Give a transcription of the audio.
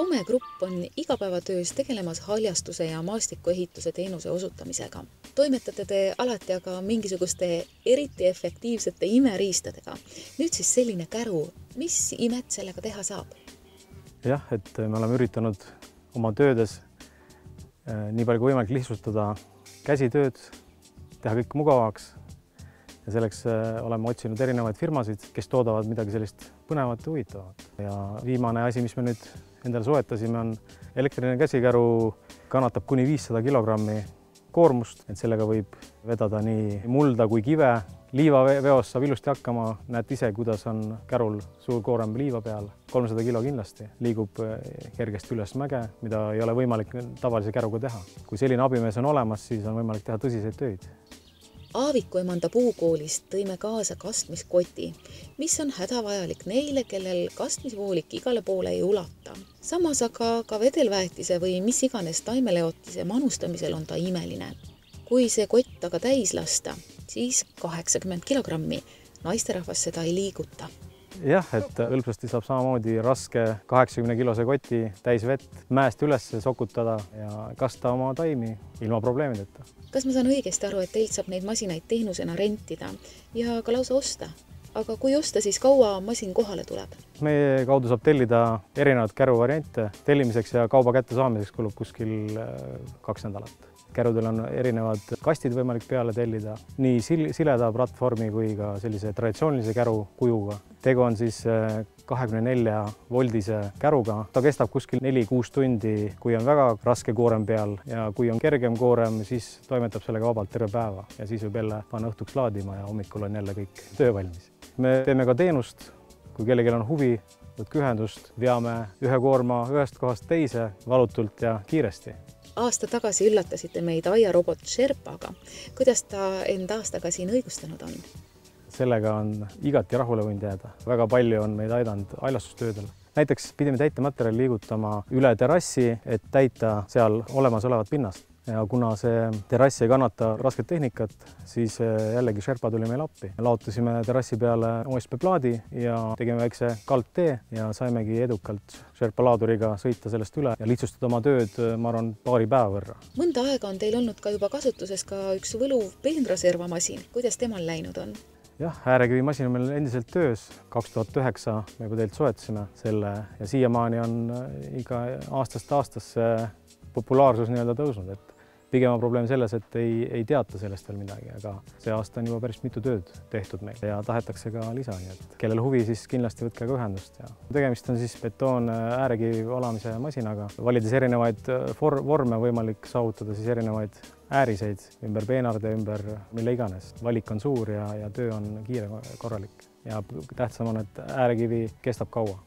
Soome grupp on igapäevatöös tegelemas haljastuse ja maastikuehituse teenuse osutamisega. Toimetate te alati aga mingisuguste eriti efektiivsete imeriistadega. Nüüd siis selline käru, mis imet sellega teha saab? Jah, et me oleme üritanud oma töödes nii palju kui võimalik lihtsustada käsitööd, teha kõik mugavaks ja selleks oleme otsinud erinevaid firmasid, kes toodavad midagi sellist põnevat ja huvitavat. Ja viimane asi, mis me nüüd endale soetasime, on elektriline käsikäru, kannatab kuni 500 kilogrammi koormust, et sellega võib vedada nii mulda kui kive. Liivaveos saab ilusti hakkama, näed ise, kuidas on kärul suur koorem liiva peal. 300 kilo kindlasti, liigub kergesti üles mäge, mida ei ole võimalik tavalise käruga teha. Kui selline abimees on olemas, siis on võimalik teha tõsiseid töid. Aaviku Emanda puukoolist tõime kaasa kastmiskoti, mis on hädavajalik neile, kellel kastmisvoolik igale poole ei ulata. Samas aga ka vedelväetise või mis iganes taimeleotise manustamisel on ta imeline. Kui see kott aga täis lasta, siis 80 kilogrammi. Naisterahvas seda ei liiguta. Jah, et hõlpsasti saab samamoodi raske 80-kilose koti täis vett mäest üles sokutada ja kasta oma taimi ilma probleemideta. Kas ma saan õigesti aru, et teilt saab neid masinaid teenusena rentida ja ka lausa osta? Aga kui osta, siis kaua masin kohale tuleb? Meie kaudu saab tellida erinevad käruvariante. Tellimiseks ja kauba kätte saamiseks kulub kuskil 2 nädalat. Kärudel on erinevad kastid võimalik peale tellida, nii sileda platvormi kui ka sellise traditsioonilise käru kujuga. Tegu on siis 24-voldise käruga. Ta kestab kuskil 4-6 tundi, kui on väga raske koorem peal ja kui on kergem koorem, siis toimetab sellega vabalt terve päeva ja siis võib jälle panna õhtuks laadima ja hommikul on jälle kõik töö valmis. Me teeme ka teenust, kui kellelgi on huvi, võtke ühendust, veame ühe koorma ühest kohast teise valutult ja kiiresti. Aasta tagasi üllatasite meid aiarobot Sherpaga. Kuidas ta end aastaga siin õigustanud on? Sellega on igati rahule võinud jääda. Väga palju on meid aidanud ailastustöödel. Näiteks pidime täitematerjali liigutama üle terrassi, et täita seal olemasolevat pinnast. Ja kuna see terrass ei kannata rasket tehnikat, siis jällegi Sherpa tuli meil appi. Laotasime terrassi peale OSB-plaadi ja tegime väikse kaldtee ja saimegi edukalt Sherpa laaduriga sõita sellest üle ja lihtsustada oma tööd, ma arvan, paari päeva võrra. Mõnda aega on teil olnud ka juba kasutuses ka üks võluv peenraservamasin. Kuidas temal läinud on? Jah, äärekivi masin on meil endiselt töös. 2009 me juba teilt soetasime selle ja siiamaani on iga aastast aastasse populaarsus tõusnud, et pigem on probleem selles, et ei teata sellest veel midagi, aga see aasta on juba päris mitu tööd tehtud meil ja tahetakse ka lisa, nii et kellel huvi, siis kindlasti võtke ka ühendust. Ja tegemist on siis betoon äärekivi valamise masinaga. Valides erinevaid vorme võimalik saavutada siis erinevaid ääriseid ümber peenarde, ümber mille iganes. Valik on suur ja töö on kiire korralik ja tähtsam on, et äärekivi kestab kaua.